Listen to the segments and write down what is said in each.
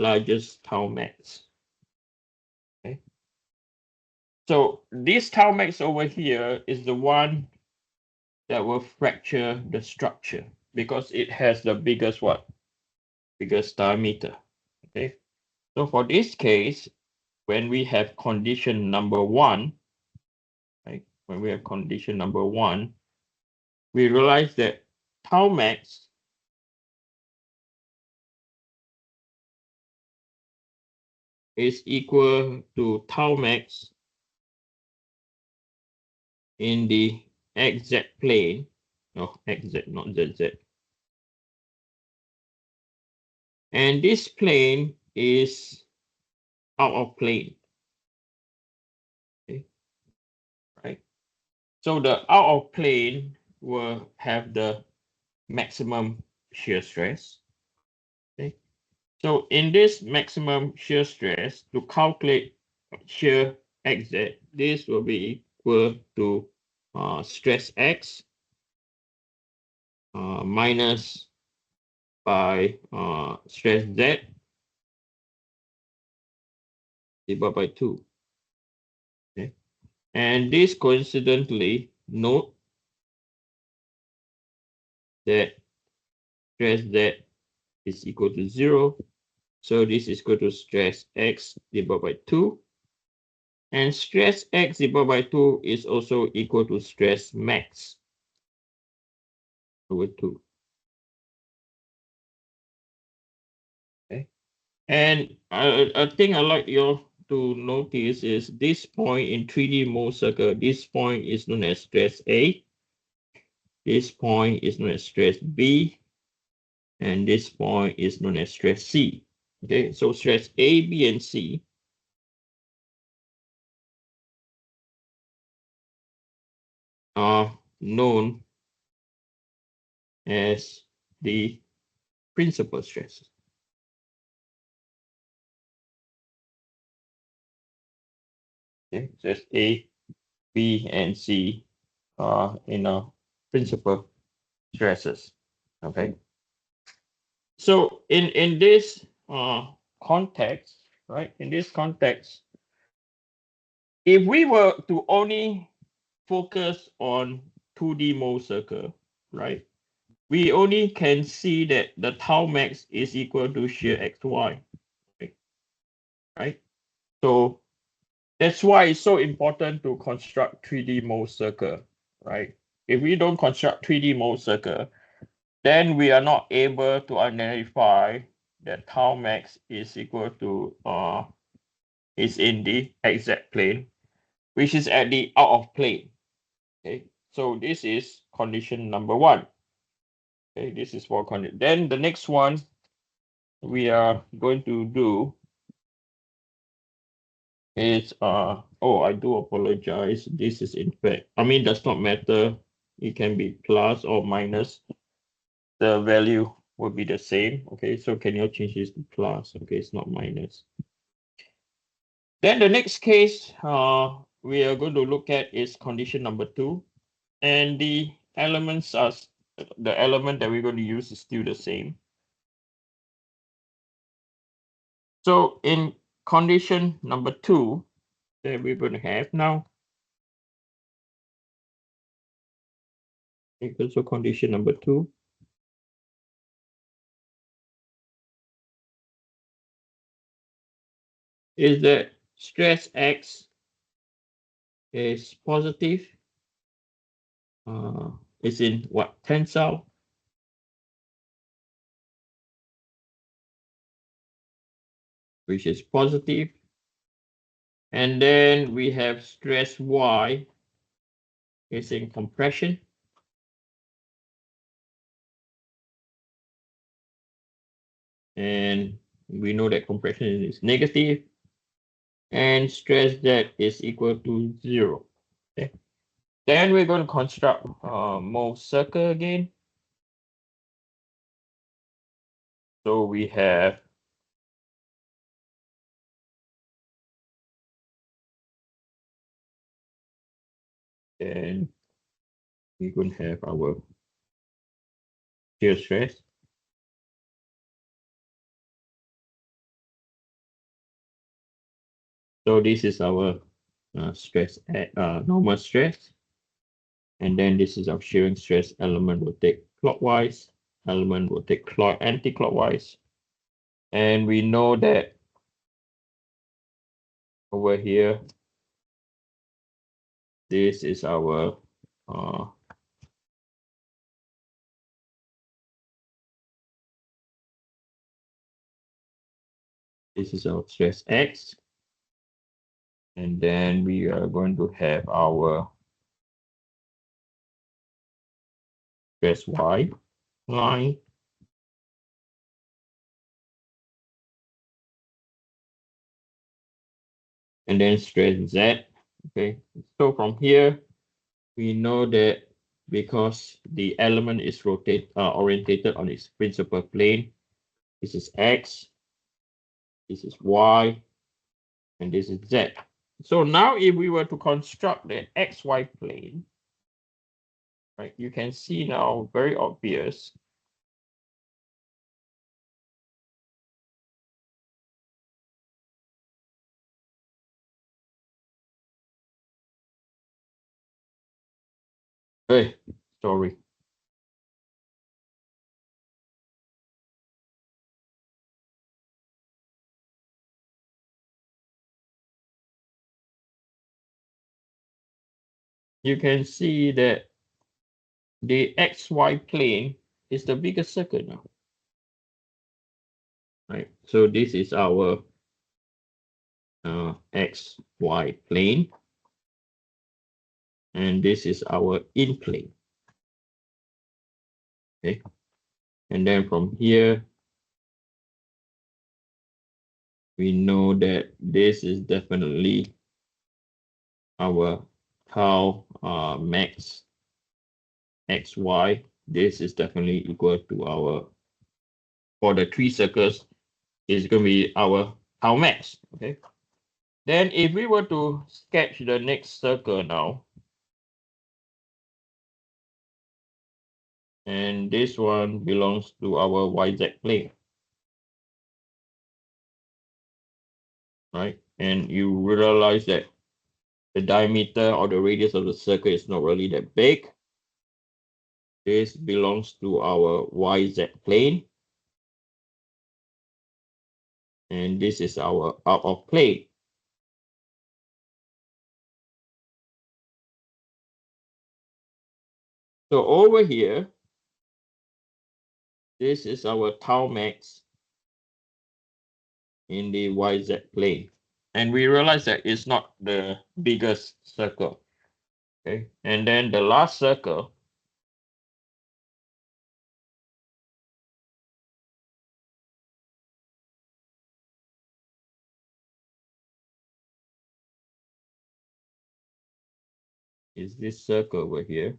largest tau max. Okay. So this tau max over here is the one that will fracture the structure because it has the biggest what? Biggest diameter. Okay. So for this case, when we have condition number one, right? When we have condition number one, we realize that tau max is equal to tau max in the xz plane. No, xz, not zz. And this plane is out of plane. Okay, right? So the out of plane will have the maximum shear stress. Okay. So in this maximum shear stress, to calculate shear xz, this will be equal to stress x minus by stress z divided by 2. Okay. And this coincidentally, note that stress z is equal to 0. So this is equal to stress x divided by 2. And stress x divided by 2 is also equal to stress max over 2. Okay. And a thing I like you to notice is this point in 3D mole circle, this point is known as stress A. This point is known as stress B. And this point is known as stress C. Okay, so stress A, B, and C are known as the principal stresses. Okay, stress A, B, and C are principal stresses. Okay. So in this context, right? In this context, if we were to only focus on 2D mole circle, right? We only can see that the tau max is equal to shear xy, right? So that's why it's so important to construct 3D mole circle, right? If we don't construct 3D mole circle, then we are not able to identify that tau max is equal to is in the exact plane, which is at the out of plane. Okay, so this is condition number one. Okay, this is for condition. Then the next one we are going to do is oh, I do apologize. This is in fact, I mean, does not matter. It can be plus or minus. The value will be the same. Okay, so can you change this to plus? Okay, it's not minus. Then the next case we are going to look at is condition number two, and the elements are the element that we're going to use is still the same. So in condition number two that we're going to have now, equals to condition number two, is that stress x is positive. It's in what, tensile? Which is positive. And then we have stress y is in compression. And we know that compression is negative. And stress z is equal to 0. Okay. Then we're going to construct mole circle again. So we have and we're going to have our shear stress. So this is our stress at normal stress. And then this is our shearing stress. Element will take clockwise, element will take anti-clockwise. And we know that over here, this is our stress X. And then we are going to have our stress Y line. And then stress Z. Okay, so from here, we know that because the element is orientated on its principal plane, this is X, this is Y, and this is Z. So now if we were to construct the XY plane, right, you can see now very obvious. Hey, sorry. You can see that the XY plane is the biggest circle now. Right, so this is our XY plane, and this is our in plane. Okay, and then from here, we know that this is definitely our tau max XY. This is definitely equal to our, for the three circles, is going to be our tau max. Okay. Then if we were to sketch the next circle now, and this one belongs to our YZ plane, right? And you realize that the diameter or the radius of the circle is not really that big. This belongs to our YZ plane. And this is our out of plane. So over here, this is our tau max in the YZ plane. And we realize that it's not the biggest circle. Okay. And then the last circle is this circle over here.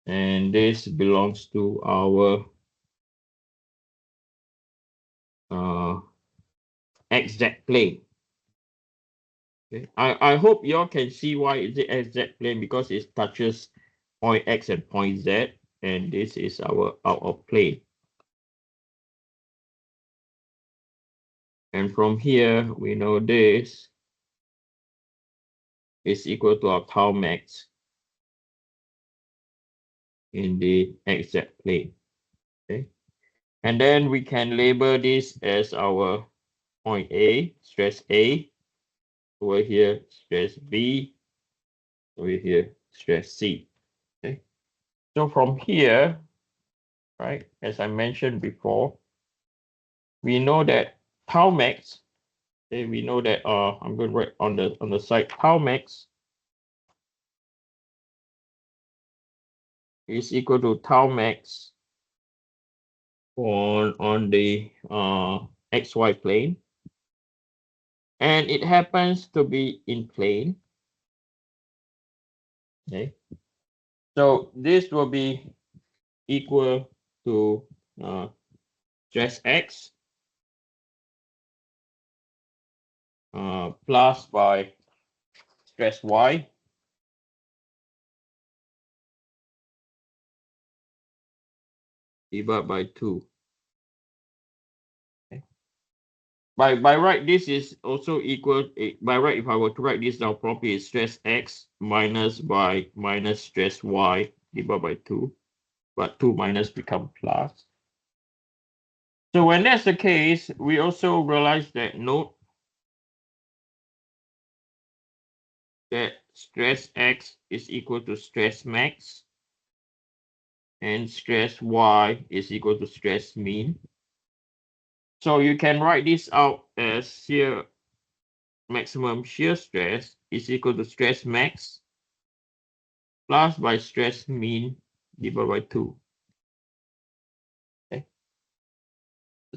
And this belongs to our XZ plane. Okay. I hope you all can see why is it XZ plane, because it touches point X and point Z, and this is our out of plane. And from here, we know this is equal to our tau max in the XZ plane. Okay. And then we can label this as our point A, stress A, over here, stress B, over here, stress C. Okay. So from here, right, as I mentioned before, we know that tau max, okay, we know that I'm going to write on the side, tau max is equal to tau max on the XY plane, and it happens to be in plane. Okay, so this will be equal to stress X plus by stress Y divided by 2. Okay. by right, this is also equal. By right, if I were to write this down properly, it's stress x minus by minus stress y divided by 2. But 2 minus become plus. So when that's the case, we also realize that note that stress x is equal to stress max and stress y is equal to stress mean. So you can write this out as shear maximum shear stress is equal to stress max plus by stress mean divided by 2. Okay.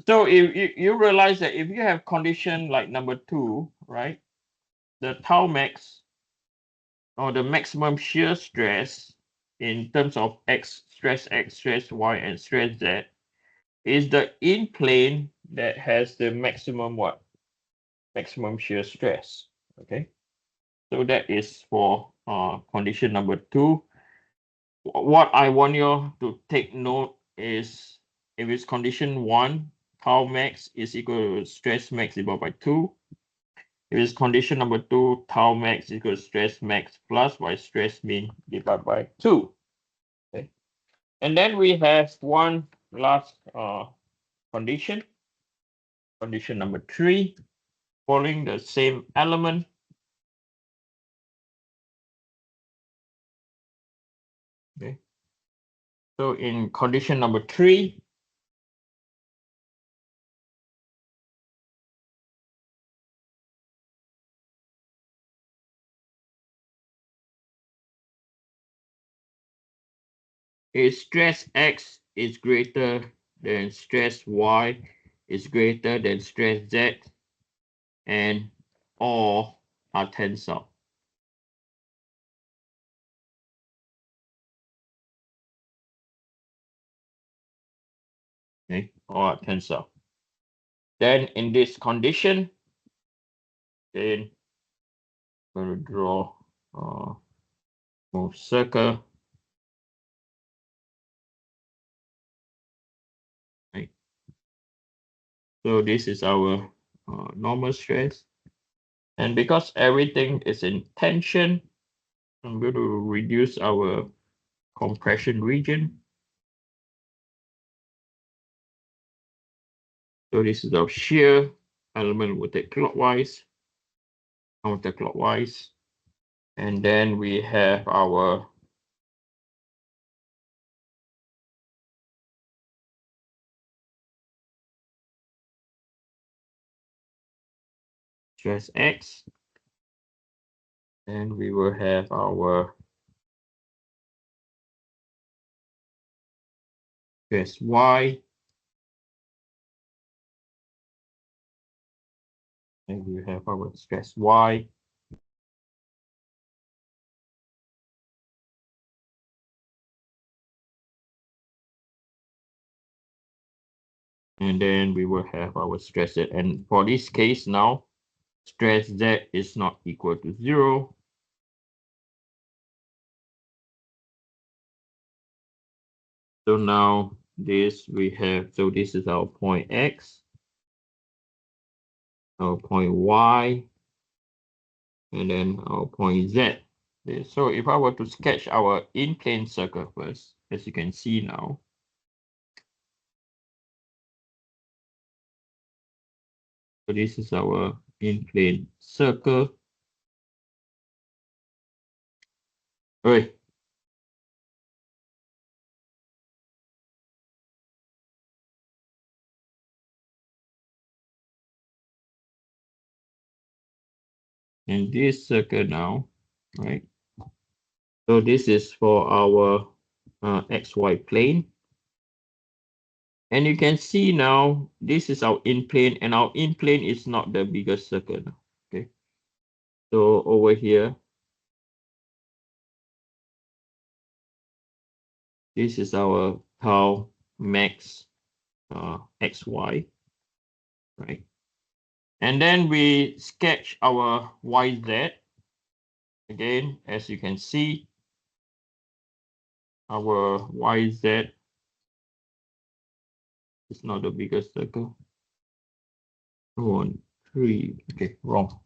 So if you realize that if you have condition like number 2, right, the tau max or the maximum shear stress in terms of x, stress y, and stress z is the in plane that has the maximum what? Maximum shear stress. Okay. So that is for condition number 2. What I want you to take note is if it's condition 1, tau max is equal to stress max divided by 2. If it's condition number 2, tau max is equal to stress max plus by stress mean divided by 2. Okay. And then we have one last condition, condition number 3, following the same element. Okay. So in condition number 3, if stress x is greater than stress y is greater than stress z, and all are tensile. Okay, all are tensile. Then in this condition, then I'm going to draw a small circle. Right. So this is our normal stress. And because everything is in tension, I'm going to reduce our compression region. So this is our shear element will take clockwise, counterclockwise. And then we have our stress X. And we will have our stress Y. And we have our stress Y. And then we will have our stress Z. And for this case now, stress Z is not equal to 0. So now this we have, so this is our point X, our point Y, and then our point Z. Okay, so if I were to sketch our in-plane circle first, as you can see now, so this is our in-plane circle. Right. And this circle now, right? So this is for our XY plane. And you can see now, this is our in-plane, and our in-plane is not the biggest circle. Okay. So over here, this is our tau max XY, right? And then we sketch our YZ. Again, as you can see, our YZ is not the biggest circle. 1, 3. Okay, wrong.